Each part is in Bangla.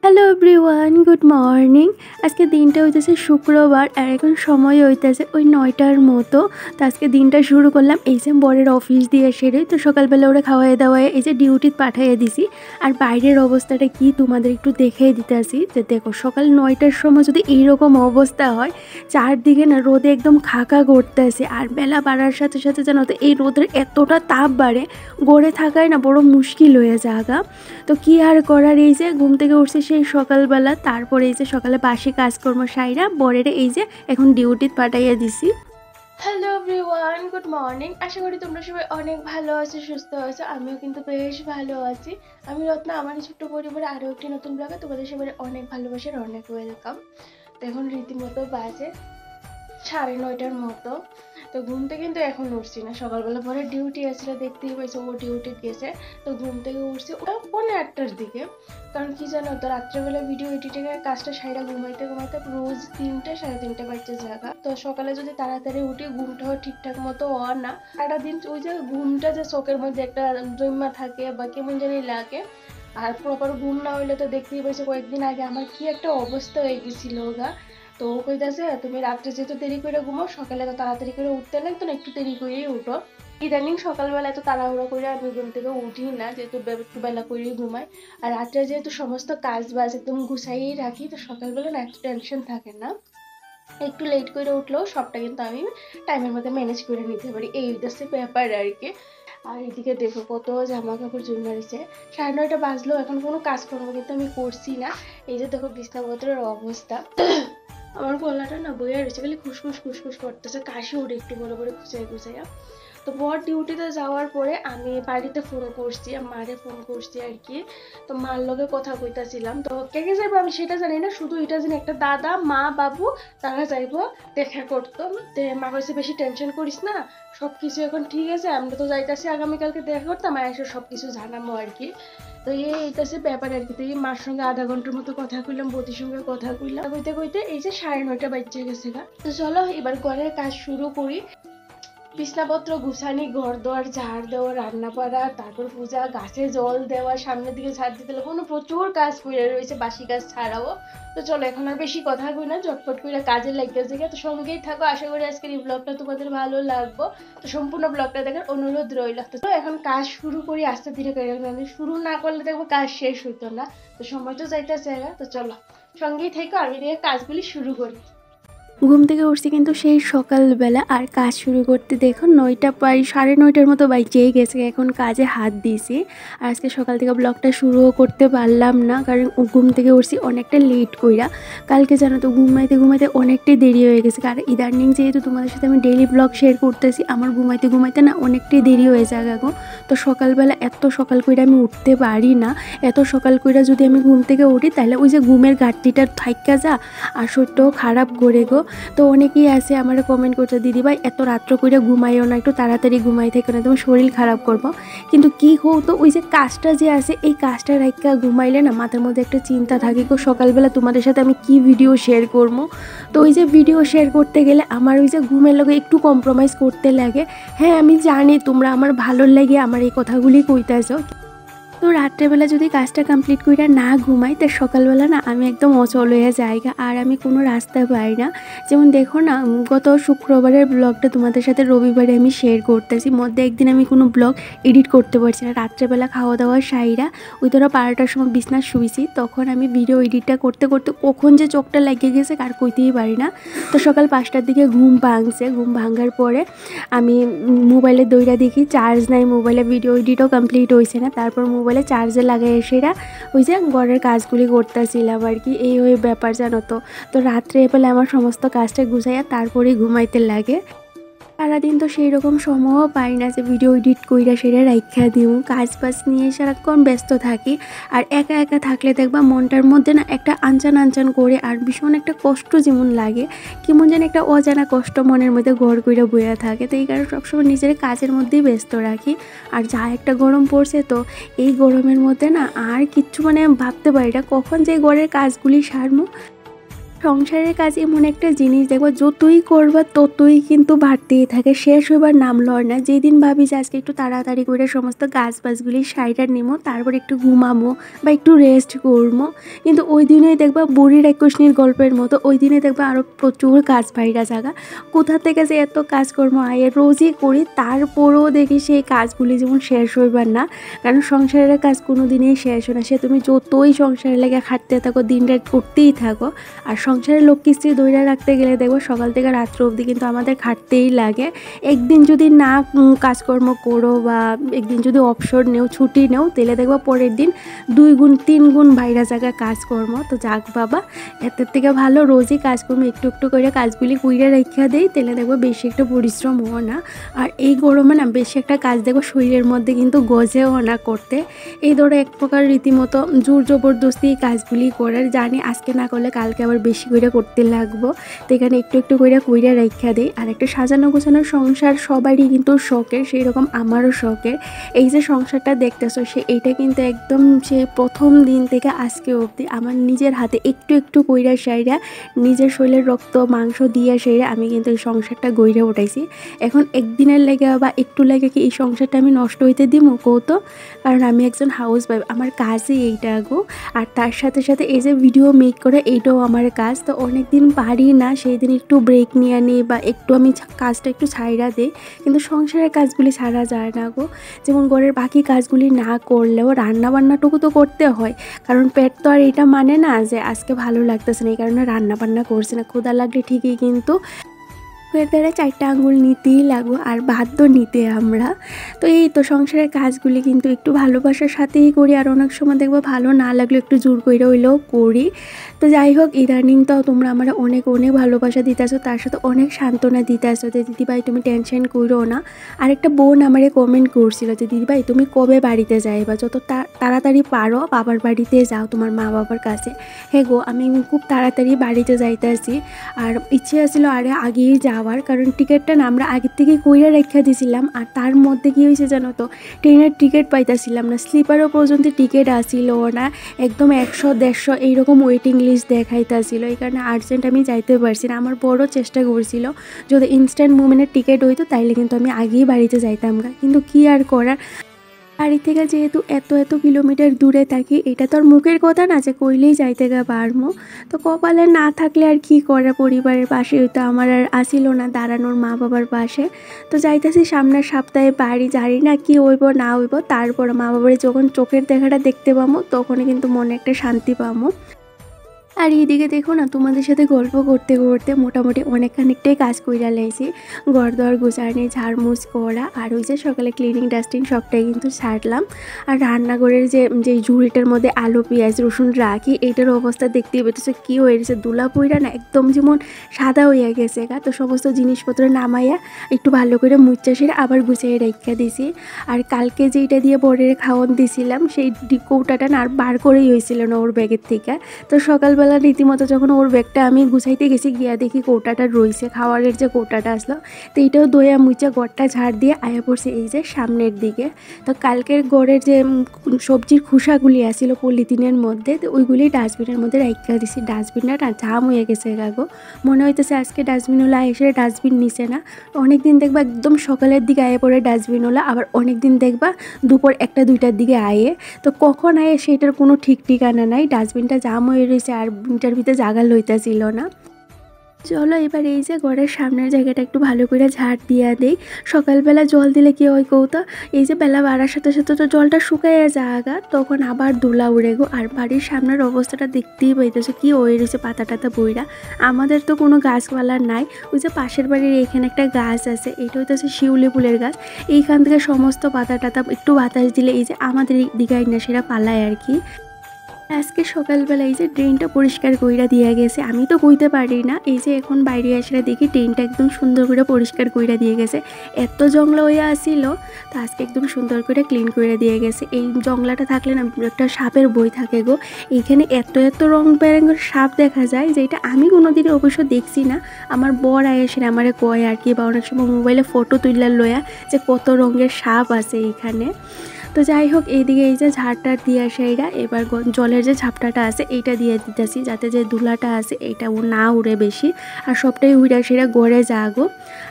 Hello everyone, good morning. আজকে দিনটা হইতেছে শুক্রবার আর এখন সময় হইতেছে ওই 9টার মতো। তো আজকে দিনটা শুরু করলাম এই যে বরের অফিস দিয়ে সেরে। তো সকালবেলা ওরা খাওয়াই দাওয়ায় এই যে ডিউটিতে পাঠাইয়া দিছি। আর বাইরের অবস্থাটা কি তোমাদের একটু দেখিয়ে দিতে আসি। যে দেখো সকাল 9টার সময় যদি এইরকম অবস্থা হয়, চারদিকে না রোদে একদম খাকা করতেছে। আর বেলা বাড়ার সাথে সাথে জানো তো এই রোদের এতটা তাপ বাড়ে, গড়ে থাকায় না বড় মুশকিল হয়ে যাগা। তো কি আর করার, এই যে ঘুম থেকে উঠছে সেই সকালবেলা। তারপরে এই যে সকালে বাসি কাজকর্ম সাইরা বরের এই যে এখন ডিউটিতে পাঠাইয়া দিছি। Hello everyone, good morning. আশা করি তোমরা সবাই অনেক ভালো আছো, সুস্থ আছো। আমিও কিন্তু বেশ ভালো আছি। আমি রত্না, আমার ছোট্ট পরিবারে আরও একটি নতুন ব্লগে তোমাদের সবাই অনেক ভালোবাসার অনেক ওয়েলকাম। তো এখন রীতিমতো বাজে 9:30 মতো। তো ঘুম থেকে কিন্তু এখন উঠছি না, সকালবেলা পরে ডিউটি আসছিল, দেখতেই পাইছো ও ডিউটি গেছে। তো ঘুম থেকে উঠছি ওটা 8:45-র দিকে। কারণ কি জানো তো, রাত্রেবেলা ভিডিও এডিটিংয়ের কাজটা সাইরা ঘুমাইতে ঘুমাইতে রোজ 3টা 3:30 বাজছে জায়গা। তো সকালে যদি তাড়াতাড়ি উঠি ঘুমটাও ঠিকঠাক মতো হয় না। সারাদিন ওই যে ঘুমটা যে চোখের মধ্যে একটা জমা থাকে বা কেমন জানি লাগে। আর প্রপার ঘুম না হইলে তো দেখতেই পাইছো কয়েকদিন আগে আমার কি একটা অবস্থা হয়ে গেছিল গা। তো ও কইতাছে তুমি রাত্রে যেহেতু দেরি করে ঘুমাও, সকালে তো তাড়াতাড়ি করে উঠতে লাগতো না, একটু দেরি করেই উঠো। ইদানিং সকালবেলা তো তাড়াহুড়ো করে আমি ঘুম থেকে উঠি না, যেহেতু একটু বেলা করেই ঘুমাই। আর রাত্রে যেহেতু সমস্ত কাজ বাজ একদম গুছাইয়েই রাখি, তো সকালবেলা না একটু টেনশন থাকে না। একটু লেট করে উঠলেও সবটা কিন্তু আমি টাইমের মধ্যে ম্যানেজ করে নিতে পারি, এই হচ্ছে ব্যাপার আর কি। আর এদিকে দেখো কত জামা কাপড় জমে রয়েছে। 9:30 বাজলেও এখন কোনো কাজকর্ম কিন্তু আমি করছি না। এই যে দেখো বিছনাপত্রের অবস্থা। আমার গলাটা না বইয়া রয়েছে, খালি খুসখুস খুসখুস করতেছে, কাশি ওঠে একটু বড় বড় খুঁচাই খুঁচাইয়া। তো বর ডিউটিতে যাওয়ার পরে আমি বাড়িতে ফোন করছি, মারে ফোন করছি আর কি। তো মার লগে কথা কইতাছিলাম। তো কে কে যাইবো আমি সেটা জানি না, শুধু এটা জানি একটা দাদা মা বাবু তারা যাইবো দেখা করতো। তো মা কইছে বেশি টেনশন করিস না, সবকিছু এখন ঠিক আছে, আমরা তো যাইতাছি আগামীকালকে দেখা করতাম, এসে সবকিছু জানাবো আর কি। তো এইটাছে ব্যাপার আর কি। তো এই মার সঙ্গে আধা ঘন্টার মতো কথা কইলাম, বতির সঙ্গে কথা কইলাম, কইতে কইতে এই যে 9:30 বাজে গেছে গা। তো চলো এবার ঘরের কাজ শুরু করি। বিছনাপত্র গুছানি, ঘর দোয়ার ঝাড় দেওয়া, রান্না করা, তারপর পূজা, গাছে জল দেওয়া, সামনের দিকে ঝাড় দিতে কোনো প্রচুর কাজ পড়ে রয়েছে বাসি কাজ ছাড়াও। তো চলো এখন আর বেশি কথা কই না, ঝটপট করে কাজে লাগতেছে। তো সঙ্গেই থাকো, আশা করি আজকের এই ব্লগটা তোমাদের ভালো লাগবে। তো সম্পূর্ণ ব্লগটা দেখার অনুরোধ রইল। তো এখন কাজ শুরু করি আস্তে ধীরে করে, শুরু না করলে দেখবো কাজ শেষ হইতো না। তো সময় তো যাইতেছে। তো চলো সঙ্গেই থাকো, আমি দিয়ে কাজগুলি শুরু করি। ঘুম থেকে উঠছি কিন্তু সেই সকালবেলা, আর কাজ শুরু করতে দেখো 9টা 9:30 মতো বাজেই গেছে। এখন কাজে হাত দিয়েছি। আর আজকে সকাল থেকে ব্লগটা শুরুও করতে পারলাম না, কারণ ঘুম থেকে উঠছি অনেকটা লেট কইরা। কালকে জানো তো ঘুমাইতে ঘুমাইতে অনেকটাই দেরি হয়ে গেছে। আর ইদানিং যেহেতু তোমাদের সাথে আমি ডেইলি ব্লগ শেয়ার করতেছি, আমার ঘুমাইতে ঘুমাইতে না অনেকটাই দেরি হয়ে যায় গো। তো সকালবেলা এত সকাল কইরা আমি উঠতে পারি না। এত সকাল কইরা যদি আমি ঘুম থেকে উঠি তাহলে ওই যে ঘুমের ঘাটতিটা থাইকা যা, আর শরীরটাও খারাপ করে গো। তো অনেকেই আছে আমার কমেন্ট করছে, দিদি ভাই এত রাত্র করে ঘুমাইও না, একটু তাড়াতাড়ি ঘুমাই থেকে না, তোমার শরীর খারাপ করবো। কিন্তু কি হোক, তো ওই যে কাজটা যে আছে এই কাজটা রাইকা ঘুমাইলে না মাথার মধ্যে একটা চিন্তা থাকে গো, সকালবেলা তোমাদের সাথে আমি কি ভিডিও শেয়ার করবো। তো ওই যে ভিডিও শেয়ার করতে গেলে আমার ওই যে ঘুমের লগে একটু কম্প্রোমাইজ করতে লাগে। হ্যাঁ আমি জানি তোমরা আমার ভালো লাগে আমার এই কথাগুলি কইতেছো। তো রাত্রেবেলা যদি কাজটা কমপ্লিট করে না ঘুমাই, তো সকালবেলা না আমি একদম অচল হয়ে যাই, আর আমি কোনো রাস্তা পাই না। যেমন দেখো না, গত শুক্রবারের ব্লগটা তোমাদের সাথে রবিবারে আমি শেয়ার করতেছি, মধ্যে একদিন আমি কোনো ব্লগ এডিট করতে পারছি না। রাত্রেবেলা খাওয়া দাওয়া সাইরা ওই ধরো 12টার সময় বিছনা শুয়েছি, তখন আমি ভিডিও এডিটটা করতে করতে কখন যে চোখটা লাগিয়ে গেছে আর কইতেই পারি না। তো সকাল 5টার দিকে ঘুম ভাঙছে। ঘুম ভাঙার পরে আমি মোবাইলে দইরা দেখি চার্জ নাই, মোবাইলে ভিডিও এডিটও কমপ্লিট হয়েছে না। তারপর মোবাইল মোবাইলে চার্জে লাগাই সেটা ওই যে ঘরের কাজগুলি করতেছিলাম আর কি, এই ওই ব্যাপার জানো তো। তো রাত্রে এবেলা আমার সমস্ত কাজটা গুছাইয়া তারপরেই ঘুমাইতে লাগে। সারাদিন তো সেই রকম সময়ও পাই না যে ভিডিও এডিট কইরা সেটা রাইখা দিও, কাজ বাজ নিয়ে সারাক্ষণ ব্যস্ত থাকি। আর একা একা থাকলে দেখবা মনটার মধ্যে না একটা আনচান আনচান করে আর ভীষণ একটা কষ্ট যেমন লাগে, কেমন যেন একটা অজানা কষ্ট মনের মধ্যে ঘর কইরা বইয়া থাকে। তো এই কারণে সবসময় নিজের কাজের মধ্যেই ব্যস্ত রাখি। আর যা একটা গরম পড়ছে, তো এই গরমের মধ্যে না আর কিচ্ছু মানে ভাবতে পারি না কখন যে ঘরের কাজগুলি সারমু। সংসারের কাজ এমন একটা জিনিস দেখবো যতই করবা ততই কিন্তু বাড়তেই থাকে, শেষ হইবার নাম লয় না। যেদিন ভাবি যে আজকে একটু তাড়াতাড়ি করে সমস্ত গাছ বাজগুলি সাইডার নিমো, তারপর একটু ঘুমামো বা একটু রেস্ট করবো, কিন্তু ওই দিনেই দেখবা বুড়ির একুশনির গল্পের মতো ওই দিনে দেখবা আরও প্রচুর কাজ বাইরা জায়গা। কোথা থেকে যে এত কাজকর্ম আয়ে রোজই করি, তারপরেও দেখি সেই কাজগুলি যেমন শেষ হইবার না। কারণ সংসারের কাজ কোনো দিনই শেষ হয় না, সে তুমি যতই সংসারের লেগে খাটতে থাকো, দিন রাত করতেই থাকো। আর সংসারের লক্ষ্মী স্ত্রী ধরে রাখতে গেলে দেখবো সকাল থেকে রাত্র অবধি কিন্তু আমাদের খাটতেই লাগে। একদিন যদি না কাজকর্ম করো বা একদিন যদি অবসর নেও, ছুটি নেও, তাহলে দেখবো পরের দিন 2 গুণ 3 গুণ বাইরে জায়গায় কাজকর্ম। তো যাক বাবা, এর থেকে ভালো রোজই কাজকর্ম একটু একটু করে কাজগুলি কইরা রেখা দেই, তাহলে দেখবো বেশি একটা পরিশ্রম হও না। আর এই গরমে না বেশি একটা কাজ দেখবো শরীরের মধ্যে কিন্তু গজেও না করতে। এই ধরো এক প্রকার রীতিমতো জোর জবরদস্তি কাজগুলি করার, জানি আজকে না করলে কালকে আবার বেশি করে করতে লাগবো। তো এখানে একটু একটু করে কইরা রাইখা দেই। আর একটা সাজানো গোছানো সংসার সবারই কিন্তু শখের, সেই রকম আমারও শখের। এই যে সংসারটা দেখতেছো, এইটা কিন্তু একদম সে প্রথম দিন থেকে আজকে অবধি আমার নিজের হাতে একটু একটু কইরা সাইরা, নিজের শরীরের রক্ত মাংস দিয়ে সাইরা আমি কিন্তু এই সংসারটা গইরা উঠাইছি। এখন একদিনের লেগে বা একটু লেগে কি এই সংসারটা আমি নষ্ট হইতে দিব কৌতো? কারণ আমি একজন হাউস ওয়াইফ, আমার কাজই এইটা গো। আর তার সাথে সাথে এই যে ভিডিও মেক করে, এইটাও আমার কাজ। তো অনেক দিন পারি না, সেই দিন একটু ব্রেক নিয়ে নিই বা একটু আমি কাজটা একটু ছাইড়া দিই, কিন্তু সংসারের কাজগুলি ছাড়া যায় না গো। যেমন ঘরের বাকি কাজগুলি না করলেও রান্না বান্নাটুকু তো করতে হয়, কারণ পেট তো আর এটা মানে না যে আজকে ভালো লাগতেছে না এই কারণে রান্না বান্না করছে না। ক্ষুধা লাগলে ঠিকই কিন্তু এর দ্বারা 4টা আঙ্গুল নিতেই লাগবো, আর বাধ্য নিতে আমরা। তো এই তো সংসারের কাজগুলি কিন্তু একটু ভালোবাসার সাথেই করি, আর অনেক সময় দেখবো ভালো না লাগলে একটু জোর করে হইলেও করি। তো যাই হোক, ইদানিং তো তোমরা আমার অনেক অনেক ভালোবাসা দিতেছো, তার সাথে অনেক সান্ত্বনা দিতেছো যে দিদিভাই তুমি টেনশন করো না। আর একটা বোন আমারে কমেন্ট করছিল যে দিদিভাই তুমি কবে বাড়িতে যাইবা, যত তাড়াতাড়ি পারো বাবার বাড়িতে যাও, তোমার মা বাবার কাছে। হ্যাঁ গো, আমি খুব তাড়াতাড়ি বাড়িতে যাইতেছি। আর ইচ্ছে আছিল আরে আগেই যাওয়ার, কারণ টিকিটটা না আমরা আগের থেকে কইরা রেখা দিয়েছিলাম। আর তার মধ্যে কী হয়েছে জানো তো, ট্রেনের টিকিট পাইতেছিলাম না, স্লিপারও পর্যন্ত টিকিট আসিল না, একদম 100-150 এইরকম ওয়েটিং লিস্ট দেখাইতেছিল। এই কারণে আর্জেন্ট আমি যাইতে পারছি না। আমার বড় চেষ্টা করছিল যদি ইনস্ট্যান্ট মুভমেন্টের টিকিট হইতো তাইলে কিন্তু আমি আগেই বাড়িতে যাইতাম, কিন্তু কি আর করার। বাড়ি থেকে যেহেতু এত এত কিলোমিটার দূরে থাকি, এটা তো আর মুখের কথা না যে কইলেই যাইতে গা পারমো। তো কপালে না থাকলে আর কি করা, পরিবারের পাশে হইতো আমার আর আসিল না দাঁড়ানোর মা বাবার পাশে। তো যাইতেছি সামনের সপ্তাহে বাড়ি, জানি না কি হইব না হইব, তারপর মা বাবার যখন চোখের দেখাটা দেখতে পাবো তখনই কিন্তু মনে একটা শান্তি পাবো। আর এইদিকে দেখো না, তোমাদের সাথে গল্প করতে করতে মোটামুটি অনেকখানিকটাই কাজ কইরা লাইছি। ঘর দর গোছানি, ঝাড়মুছ করা, আর ওই যে সকালে ক্লিনিং ডাস্টিং সবটাই কিন্তু ছাড়লাম। আর রান্নাঘরের যে ঝুড়িটার মধ্যে আলু পেঁয়াজ রসুন রাখি, এইটার অবস্থা দেখতেই পেতেছে কী হয়ে গেছে, দুলা পইরা না একদম যেমন সাদা হইয়া গেছে গা। তো সমস্ত জিনিসপত্র নামাইয়া একটু ভালো করে মুচ্চা সেরে আবার গুছিয়ে রেখা দিছি। আর কালকে যেইটা দিয়ে বরের খাওয়ান দিছিলাম, সেই কৌটাটা না আর বার করেই হয়েছিল না ওর ব্যাগের থেকে। তো সকালবেলা রীতিমতো যখন ওর ব্যাগটা আমি গুছাইতে গেছি, গিয়া দেখি কৌটাটা রয়েছে, খাওয়ারের যে কৌটাটা আসলো। তো এইটাও দইয়া মুচা ঘরটা ঝাড় দিয়ে আয়া পড়ছে এই যে সামনের দিকে। তো কালকের ঘরের যে সবজির খোসাগুলি আসছিল পলিথিনের মধ্যে, তো ওইগুলি ডাস্টবিনের মধ্যে রাখা দিছি। ডাস্টবিনটা না জাম হয়ে গেছে গাগো, মনে হইতেছে আজকে ডাস্টবিনওয়ালা এসে ডাস্টবিন নিছে না। অনেক দিন দেখবা একদম সকালের দিকে আয়ে পড়ে ডাস্টবিনওয়ালা, আবার অনেক দিন দেখবা দুপুর 1-2টার দিকে আয়ে। তো কখন আয়ে সেটার কোনো ঠিক ঠিকানা নাই। ডাস্টবিনটা জাম হয়ে রয়েছে আর ইন্টার ভিতরে জায়গা লইতেছিল না। চলো এবার এই যে ঘরের সামনের জায়গাটা একটু ভালো করে ঝাড় দিয়া দেই। সকালবেলা জল দিলে কি হয় কৌতা, এই যে বেলা বাড়ার সাথে সাথে তো জলটা শুকাইয়া যাগা, তখন আবার ধুলা উড়ে গো। আর বাড়ির সামনের অবস্থাটা দেখতেই পাইতেছো কি হয়ে রয়েছে, পাতা টাতা বইরা। আমাদের তো কোনো গাছপালা নাই, ওই যে পাশের বাড়ির এখানে একটা গাছ আছে, এটা হইতেছে শিউলি ফুলের গাছ। এইখান থেকে সমস্ত পাতা টাতা একটু বাতাস দিলে এই যে আমাদের দিঘায় না সেটা পালায় আর কি। আজকে সকালবেলা এই যে ড্রেনটা পরিষ্কার কইরা দিয়া গেছে, আমি তো কইতে পারি না, এই যে এখন বাইরে আসলে দেখি ড্রেনটা একদম সুন্দর করে পরিষ্কার কইরা দিয়ে গেছে। এত জংলা হইয়া আসিল, তো আজকে একদম সুন্দর করে ক্লিন করে দিয়ে গেছে। এই জংলাটা থাকলে না একটা সাপের বই থাকে গো, এইখানে এত এত রং বেরঙের সাপ দেখা যায়, যেটা আমি কোনোদিনই অবশ্য দেখছি না। আমার বর আয়েসে আমারে কয় আর কি, বা অনেক সময় মোবাইলে ফটো তুললে লয়া যে কত রঙের সাপ আছে এইখানে। তো যাই হোক, এইদিকে এই যে ঝাড়টা দিয়ে আসে এরা, এবার জলের যে ঝাপটাটা আছে এইটা দিয়ে দিতেছি, যাতে যে ধুলাটা আছে এইটা না উড়ে বেশি, আর সবটাই উড়ে সেটা গড়ে যাগো।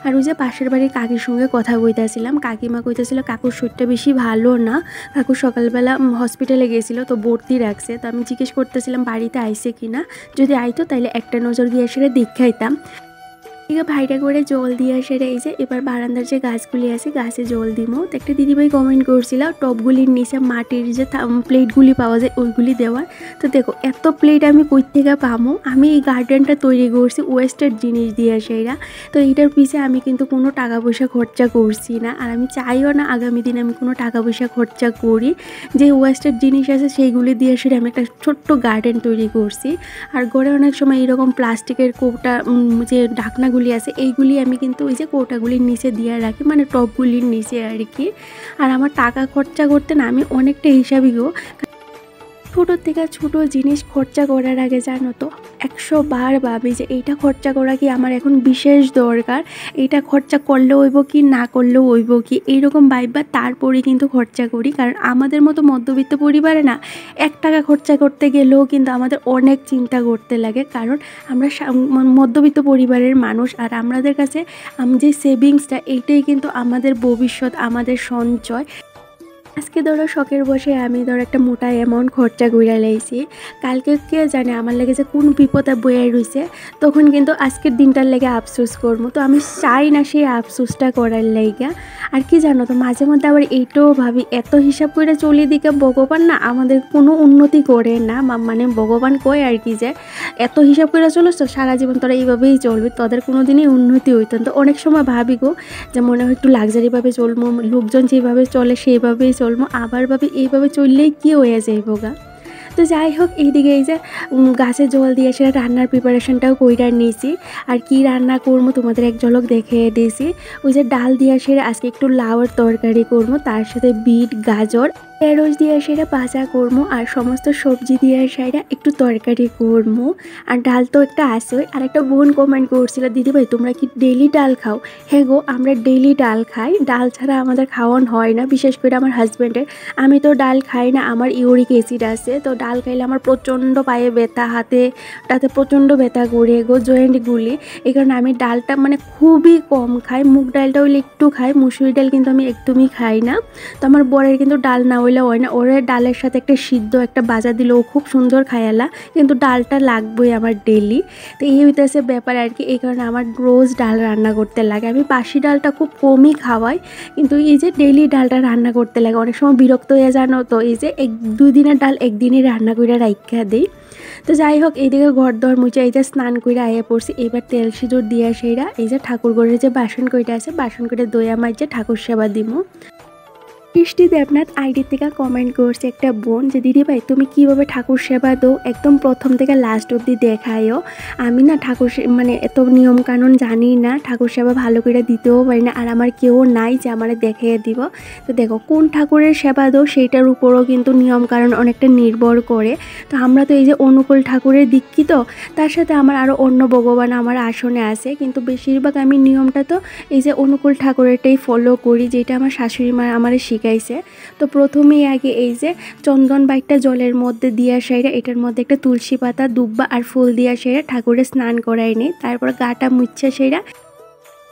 আর ওই যে পাশের বাড়ির কাকির সঙ্গে কথা কইতাছিলাম, কাকিমা কইতাছিল কাকুর শরীরটা বেশি ভালো না, কাকু সকালবেলা হসপিটালে গেছিল, তো ভর্তি রাখছে। তো আমি জিজ্ঞেস করতেছিলাম বাড়িতে আইছে কিনা, যদি আইতো তাইলে একটা নজর গিয়ে সেটা দেখাইতাম। এদিকে ভাইটা করে জল দিয়ে সেরে এই যে এবার বারান্দার যে গাছগুলি আছে গাছে জল দিমো। তো একটা দিদিভাই কমেন্ট করছিল টবগুলির নিচে মাটির যে প্লেটগুলি পাওয়া যায় ওইগুলি দেওয়ার। তো দেখো এত প্লেট আমি কই থেকে পামো, আমি এই গার্ডেনটা তৈরি করছি ওয়েস্টেড জিনিস দিয়ে সেইরা। তো এইটার পিছে আমি কিন্তু কোনো টাকা পয়সা খরচা করছি না, আর আমি চাইও না আগামী দিনে আমি কোনো টাকা পয়সা খরচা করি। যে ওয়েস্টেড জিনিস আছে সেইগুলি দিয়ে সেটা আমি একটা ছোট্ট গার্ডেন তৈরি করছি। আর ঘরে অনেক সময় এইরকম প্লাস্টিকের কৌটা যে ঢাকনাগুলি আছে এইগুলি আমি কিন্তু ওই যে কৌটাগুলির নিচে দিয়ে রাখি, মানে টবগুলির নিচে আর কি। আর আমার টাকা খরচা করতে না আমি অনেকটা হিসাবই গো। ছোটোর থেকে ছোটো জিনিস খরচা করার আগে জানো তো 100 বার ভাবি যে এইটা খরচা করা কি আমার এখন বিশেষ দরকার, এইটা খরচা করলেও হইব কি না করলেও হইব কি, এইরকম ভাববা তারপরে কিন্তু খরচা করি। কারণ আমাদের মতো মধ্যবিত্ত পরিবারে না 1 টাকা খরচা করতে গেলেও কিন্তু আমাদের অনেক চিন্তা করতে লাগে, কারণ আমরা মধ্যবিত্ত পরিবারের মানুষ। আর আমাদের কাছে যে সেভিংসটা এইটাই কিন্তু আমাদের ভবিষ্যৎ, আমাদের সঞ্চয়। আজকে ধরো শখের বসে আমি ধরো একটা মোটা অ্যামাউন্ট খরচা কইরা লাইছি, কালকে কে জানে আমার লেগে যে কোন বিপদে বয়ে রইছে, তখন কিন্তু আজকের দিনটার লেগে আফসোস করবো। তো আমি চাই না সেই আফসোসটা করার লাইগা। আর কি জানো তো মাঝে মধ্যে আবার এইটাও ভাবি এত হিসাব করে চলি দিকে ভগবান না আমাদের কোনো উন্নতি করে না, মানে ভগবান কয় আর কি যে এত হিসাব করে চলিস তো সারা জীবন তোরা এইভাবেই চলবি, তোদের কোনো দিনই উন্নতি হইতো না। তো অনেক সময় ভাবি গো যে মনে হয় একটু লাক্সারিভাবে চলবো, লোকজন যেভাবে চলে সেইভাবেই চলবো, আবার ভাবি এইভাবে চললেই কি হয়ে যাইবো গা। তো যাই হোক, এইদিকে এই যে গাছে জল দিয়ে সেটা রান্নার প্রিপারেশনটাও কইরা নিয়েছি। আর কি রান্না করবো তোমাদের এক ঝলক দেখে দিয়েছি। ওই যে ডাল দিয়ে সেটা আজকে একটু লাউয়ের তরকারি করবো, তার সাথে বিট গাজর ঢেঁড়স দিয়ে সেটা ভাজা করবো, আর সমস্ত সবজি দিয়ে সেটা একটু তরকারি করবো। আর ডাল তো একটা আসোই। আর একটা বোন কমেন্ট করছিল দিদিভাই তোমরা কি ডেইলি ডাল খাও? হ্যাঁ গো, আমরা ডেইলি ডাল খাই, ডাল ছাড়া আমাদের খাওয়ান হয় না, বিশেষ করে আমার হাজব্যান্ডের। আমি তো ডাল খাই না, আমার ইউরিক অ্যাসিড আছে, তো ডাল খাইলে আমার প্রচণ্ড পায়ে ব্যথা, হাতে প্রচণ্ড ব্যথা করে গো, জয়েন্টগুলি। এই কারণে আমি ডালটা মানে খুবই কম খাই, মুগ ডালটা হইলে একটু খাই, মুসুরি ডাল কিন্তু আমি একদমই খাই না। তো আমার বরের কিন্তু ডাল না হইলে হয় না, ওরে ডালের সাথে একটা সিদ্ধ একটা ভাজা দিলেও খুব সুন্দর খায়ালা, কিন্তু ডালটা লাগবেই আমার ডেলি। তো এই হইতেছে ব্যাপার আর কি, এই কারণে আমার রোজ ডাল রান্না করতে লাগে। আমি বাসি ডালটা খুব কমই খাওয়াই, কিন্তু এই যে ডেইলি ডালটা রান্না করতে লাগে, অনেক সময় বিরক্ত হয়ে জানো তো, এই যে 1-2 দিনের ডাল একদিনই রান্না করে রাইখা দিই। তো যাই হোক, এইদিকে ঘর দর মুছে এই যে স্নান করে আইয়া পড়ছি, এবার তেল সিঁদুর দিয়া সেইরা এই যে ঠাকুর ঘরের যে বাসন কইটা আছে বাসন করে দইয়া মাঝে ঠাকুর সেবা দিমু। বৃষ্টি দেবনাথ আইডি থেকে কমেন্ট করছে একটা বোন যে দিদিভাই তুমি কিভাবে ঠাকুর সেবা দো, একদম প্রথম থেকে লাস্ট অবধি দেখায়ও। আমি না ঠাকুর মানে এত নিয়ম কানুন জানি না, ঠাকুর সেবা ভালো করে দিতেও পারি না, আর আমার কেউ নাই যে আমার দেখিয়ে দিব। তো দেখো কোন ঠাকুরের সেবা দো সেইটার উপরও কিন্তু নিয়ম কানুন অনেকটা নির্ভর করে। তো আমরা তো এই যে অনুকূল ঠাকুরের দীক্ষিত, তার সাথে আমার আরও অন্য ভগবান আমার আসনে আছে, কিন্তু বেশিরভাগ আমি নিয়মটা তো এই যে অনুকূল ঠাকুরেরটাই ফলো করি, যেটা আমার শাশুড়ি মা আমার শিখাইছে। তো প্রথমেই আগে এই যে চন্দন বাইকটা জলের মধ্যে দিয়া সেরা, এটার মধ্যে একটা তুলসী পাতা দুব্বা আর ফুল দিয়া সেরা ঠাকুরের স্নান করাই নেই, তারপর গাটা মুচ্ছা সেরা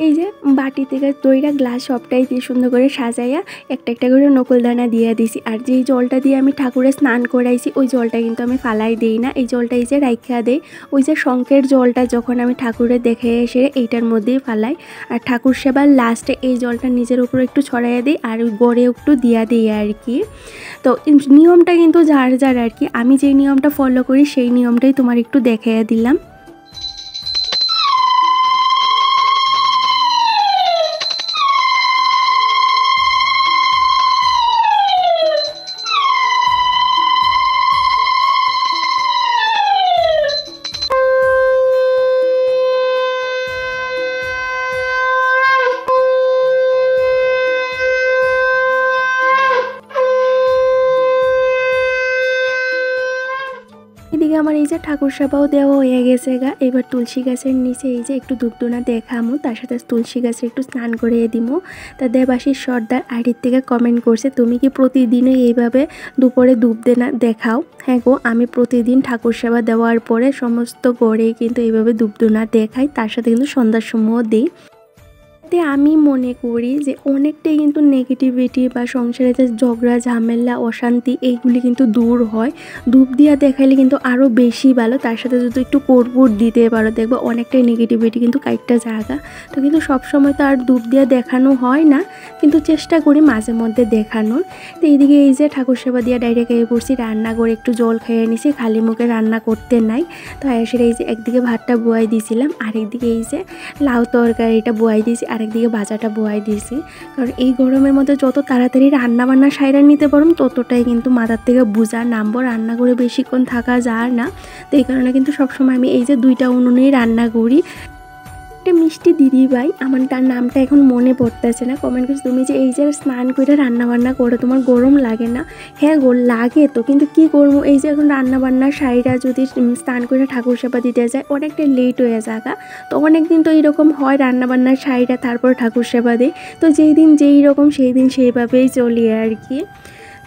এই যে বাটি থেকে দইটা গ্লাস সবটাই দিয়ে সুন্দর করে সাজাইয়া একটা একটা করে নকুলদানা দিয়ে দিছি। আর যেই জলটা দিয়ে আমি ঠাকুরে স্নান করাইছি ওই জলটা কিন্তু আমি ফালাই দিই না, এই জলটা এই যে রাইখা দেই। ওই যে শঙ্কের জলটা যখন আমি ঠাকুরে দেখে এসে এইটার মধ্যেই ফালাই। আর ঠাকুর সেবার লাস্টে এই জলটা নিজের উপর একটু ছড়াইয়া দিই আর ওই গড়ে একটু দিয়া দিই আর কি। তো নিয়মটা কিন্তু যার যার আর কি, আমি যেই নিয়মটা ফলো করি সেই নিয়মটাই তোমার একটু দেখাইয়া দিলাম। এদিকে আমার এই যে ঠাকুর সেবাও দেওয়া হয়ে গেছে গা। এবার তুলসী গাছের নিচে এই যে একটু ধূপধুনা দেখামো, তার সাথে তুলসী গাছে একটু স্নান করে দিমো। তা দেবাশিস সর্দার আইডির থেকে কমেন্ট করছে, তুমি কি প্রতিদিনই এইভাবে দুপুরে ধূপ দেখাও? হ্যাঁ গো, আমি প্রতিদিন ঠাকুর সেবা দেওয়ার পরে সমস্ত গড়েই কিন্তু এইভাবে ধূপধুনা দেখাই, তার সাথে কিন্তু সন্ধ্যার সময়ও দিই। আমি মনে করি যে অনেকটাই কিন্তু নেগেটিভিটি বা সংসারে যে ঝগড়া ঝামেলা অশান্তি এইগুলি কিন্তু দূর হয়। ধূপ দিয়া দেখাইলে কিন্তু আরও বেশি ভালো, তার সাথে যদি একটু কর্পূর দিতে পারো দেখবে অনেকটাই নেগেটিভিটি কিন্তু কাইটটা জায়গা। তো কিন্তু সবসময় তো আর ধূপ দিয়া দেখানো হয় না, কিন্তু চেষ্টা করি মাঝে মধ্যে দেখানোর। তো এইদিকে এই যে ঠাকুর সেবা দিয়ে ডাইরেক্ট খেয়ে পড়ছি, রান্না করে একটু জল খেয়ে নিছি, খালি মুখে রান্না করতে নাই। তো এসে এই যে একদিকে ভাতটা বয়াই দিয়েছিলাম, আরেকদিকে এই যে লাউ তরকারিটা বয়াই দিয়েছি, আরেকদিকে ভাজাটা বয়াই দিয়েছি। কারণ এই গরমের মধ্যে যত তাড়াতাড়ি রান্না বান্না সাইরা নিতে পারো ততটাই কিন্তু মাথার থেকে বুঝা নামবো, রান্না করে বেশিক্ষণ থাকা যায় না। তো এই কারণে কিন্তু সবসময় আমি এই যে 2টা উনুনেই রান্না করি। একটা মিষ্টি দিদি ভাই, আমার তার নামটা এখন মনে পড়তেছে না, কমেন্ট করছি তুমি যে এই যে স্নান করে রান্নাবান্না করে তোমার গরম লাগে না? হ্যাঁ গো লাগে তো, কিন্তু কি করবো, এই যে এখন রান্নাবান্নার সাইরা যদি স্নান করে ঠাকুর সেবা দিতে যায় অনেকটা লেট হয়ে যাগা। তো অনেকদিন তো এইরকম হয় রান্নাবান্নার সাইরা তারপর ঠাকুর সেবা দিই। তো যেই দিন যেই রকম সেই দিন সেইভাবেই চলি আর কি।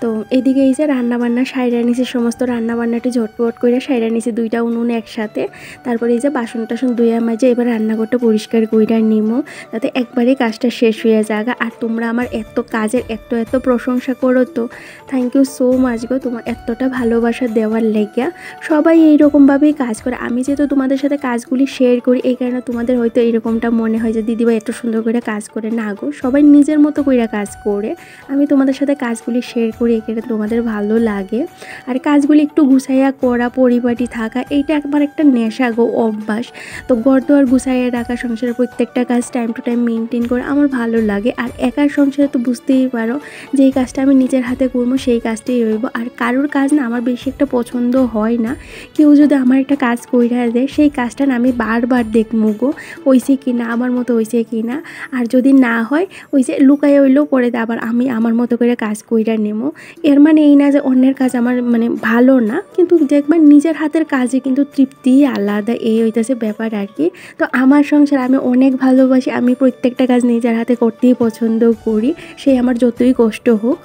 তো এদিকে এই যে রান্নাবান্না সাইরা নিছি, সমস্ত রান্নাবান্নাটি ঝটপট করে সাইরা নিছি 2টা উনুন একসাথে। তারপরে এই যে বাসন টাসন ধুয়ে মাঝে এবার রান্নাঘরটা পরিষ্কার কইরা নিমো, যাতে একবারে কাজটা শেষ হয়ে যায়। আর তোমরা আমার এত কাজের এত প্রশংসা করো, তো থ্যাংক ইউ সো মাচ গো, তোমার এতটা ভালোবাসা দেওয়ার লেগিয়া। সবাই এইরকমভাবেই কাজ করে, আমি যেহেতু তোমাদের সাথে কাজগুলি শেয়ার করি এই কারণে তোমাদের হয়তো এইরকমটা মনে হয় যে দিদিভাই এত সুন্দর করে কাজ করে। না গো, সবাই নিজের মতো করে কাজ করে, আমি তোমাদের সাথে কাজগুলি শেয়ার করি এখানে তোমাদের ভালো লাগে। আর কাজগুলি একটু গুছাইয়া করা, পরিপাটি থাকা, এইটা একবার একটা নেশা গো, অভ্যাস। তো ঘরদোয়ার গুছাইয়া রাখা, সংসারের প্রত্যেকটা কাজ টাইম টু টাইম মেনটেন করে আমার ভালো লাগে। আর একার সংসারে তো বুঝতেই পারো যেই কাজটা আমি নিজের হাতে করবো সেই কাজটাই হইব। আর কারোর কাজ না আমার বেশি একটা পছন্দ হয় না, কেউ যদি আমার একটা কাজ কইরা দেয় সেই কাজটা না আমি বারবার দেখবো গো, হইছে কি না, আমার মতো হইছে কি না। আর যদি না হয় ওই যে লুকাইয়া হইলেও পরে আবার আমি আমার মতো করে কাজ কইরা নেবো। এর মানে এই না যে অন্যের কাজ আমার মানে ভালো না, কিন্তু দেখবেন নিজের হাতের কাজে কিন্তু তৃপ্তি আলাদা, এই হইতেছে ব্যাপার আর কি। তো আমার সংসার আমি অনেক ভালোবাসি, আমি প্রত্যেকটা কাজ নিজের হাতে করতেই পছন্দ করি, সেই আমার যতই কষ্ট হোক।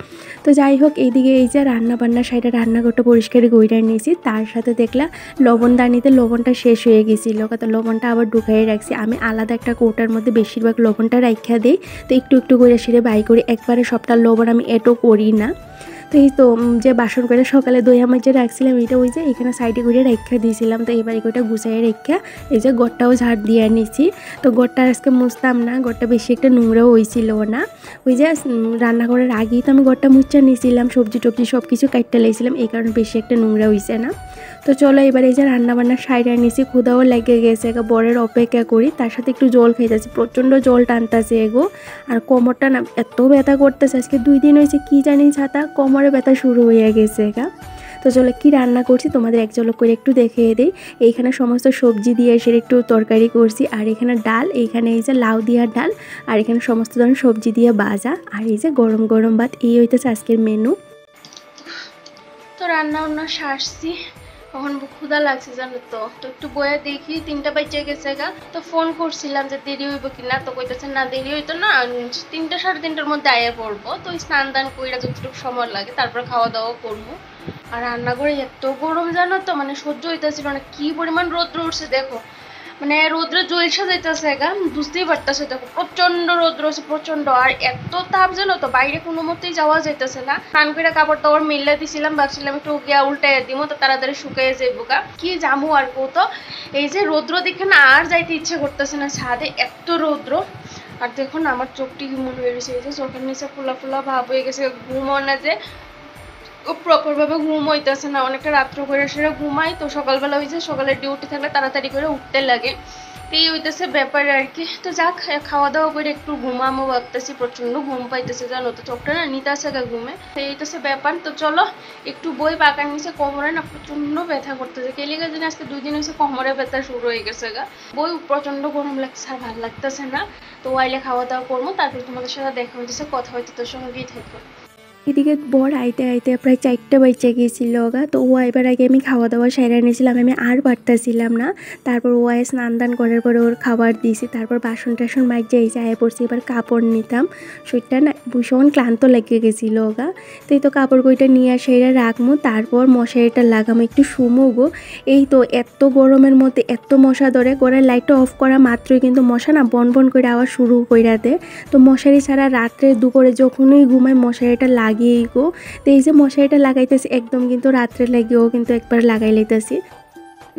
তো যাই হোক, এইদিকে এই যে রান্নাবান্নার সাইডে রান্নাঘরটা পরিষ্কার কইরা নিয়েছি, তার সাথে দেখলাম লবণদানিতে লবণটা শেষ হয়ে গেছিলো, তো লবণটা আবার ঢুকাই রাখছি। আমি আলাদা একটা কৌটার মধ্যে বেশিরভাগ লবণটা রাখা দিই, তো একটু একটু করে সেরে বাই করি, একবারে সবটা লবণ আমি এটো করি না। তো এই তো যে বাসন করে সকালে দই আমার যে রাখছিলাম এটা ওই যে এখানে সাইডে করে রেখা দিয়েছিলাম। তো এবার ওইটা গুছাইয়ে রেখা এই যে ঘরটাও ঝাড় দিয়ে নিছি। তো ঘরটা আজকে মুছতাম না, ঘরটা বেশি একটা নোংরাও হয়েছিল না। ওই যে রান্না করার আগেই তো আমি ঘরটা মুছা নিয়েছিলাম, সবজি টবজি সব কিছু কাটতে লেগেছিলাম, এই কারণে বেশি একটা নোংরা হয়েছে না। তো চলো এবার এই যে রান্নাবান্নার সাইডে নিয়েছি, ক্ষুধাও লেগে গেছে, বরের অপেক্ষা করি, তার সাথে একটু জল খাইতেছি, প্রচণ্ড জল টানতেছে এগো। আর কোমরটা না এত ব্যথা করতেছে, আজকে 2 দিন হয়েছে কি জানি ছাতা কোমরে ব্যথা শুরু হয়ে গেছে গা। তো চলো কি রান্না করছি তোমাদের এক ঝলক করে একটু দেখিয়ে দিই। এইখানে সমস্ত সবজি দিয়ে এসে একটু তরকারি করছি, আর এখানে ডাল, এইখানে এই যে লাউ দিয়ার ডাল, আর এখানে সমস্ত ধরনের সবজি দিয়ে ভাজা, আর এই যে গরম গরম ভাত, এই হইতেছে আজকের মেনু। তো রান্না বান্না সারছি, এখন ক্ষুধা লাগছে জানো তো, তো একটু বয়ে দেখি 3টা বাজে গেছে গা। তো ফোন করছিলাম যে দেরি হইব কিনা, তো কইতেছে না দেরি হইতো না, 3টা 3:30টার মধ্যে আয়া পড়বো। তো স্নান দান কইরা যতটুকু সময় লাগে তারপর খাওয়া দাওয়া করবো। আর রান্না করে এত গরম জানো তো, মানে সহ্য হইতেছিল না, কি পরিমাণ রোদ্র উঠছে দেখো। মানে রোদ্রে জ্বলসা যাইতেছে গা, বুঝতেই পারতেছে। দেখো প্রচন্ড রোদ্র আছে, প্রচন্ড। আর এত তাপ জানো তো, বাইরে কোনো মতেই যাওয়া যাইতেছে না। স্নান করে কাপড় টাপড় মিল্লা দিছিলাম, ভাবছিলাম একটু গিয়া উল্টাই দিমো তো তাড়াতাড়ি শুকিয়ে যাইবো গা। কি জামু আর কো তো, এই যে রৌদ্র দেখে না আর যাইতে ইচ্ছে করতেছে না ছাদে, এত রৌদ্র। আর দেখুন আমার চোখটি কেমন হয়ে গেছে, এই যে চোখের নিচে ফোলা ফোলা ভাব হয়ে গেছে। ঘুমও না যে প্রপার ভাবে ঘুম হইতেছে না, অনেকটা রাত্র করে সেরে ঘুমাই তো সকালবেলা হয়েছে, সকালে ডিউটি থাকলে তাড়াতাড়ি করে উঠতে লাগে। এই হইতেছে ব্যাপার আর কি। তো যাক, খাওয়া দাওয়া করে একটু ঘুমামো ভাবতেছি, প্রচন্ড ঘুম পাইতেছে জানো তো, চোখটা না নিতে আসে গা ঘুমে। তো এই হইতেছে ব্যাপার। তো চলো একটু বই, পাকার নিচে কোমরে না প্রচন্ড ব্যথা করতেছে, কেলিকা দিন আজকে 2 দিন হয়েছে কোমরে ব্যথা শুরু হয়ে গেছে গা। বই প্রচন্ড গরম লাগছে, আর ভালো লাগতেছে না। তো ওয়াইলে খাওয়া দাওয়া করবো, তারপর তোমাদের সাথে দেখা হইতেছে, কথা হইতে তোর সঙ্গেই থাকবো। এদিকে বর আইতে আইতে প্রায় 4টা বেজে গিয়েছিল গা। তো ও আইবার আগে আমি খাওয়া দাওয়া সেরে নিয়েছিলাম, আমি আর পারতেছিলাম না। তারপর ও আয় স্নান দান করার পরে ওর খাবার দিয়েছি, তারপর বাসন টাসন মাইজে এই যে আয় পড়ছি। এবার কাপড় নিতাম, শরীরটা না ভীষণ ক্লান্ত লেগে গেছিলো গা। তো এই তো কাপড় কইটা নিয়ে আসে এটা রাখবো, তারপর মশারিটা লাগামো, একটু শুমো গো। এই তো এত গরমের মধ্যে এত মশা ধরে, ঘরের লাইটটা অফ করা মাত্রই কিন্তু মশা না বন বন করে আওয়াজ শুরু করে দেয়। তো মশারি ছাড়া রাত্রে দুপুরে যখনই ঘুমাই মশারিটা লাগিয়েই গো। তো এই যে মশারিটা লাগাইতেছি একদম কিন্তু রাত্রে লাগিয়েও কিন্তু একবার লাগাই লাইতেছি।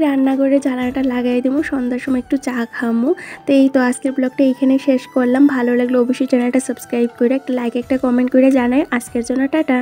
রান্নাঘরে জ্বালানাটা লাগাই দেবো, সন্ধ্যার সময় একটু চা খামো। তো এই তো আজকের ব্লগটা এইখানে শেষ করলাম। ভালো লাগলে অবশ্যই চ্যানেলটা সাবস্ক্রাইব করে একটা লাইক একটা কমেন্ট করে জানাই। আজকের জন্য টাটা।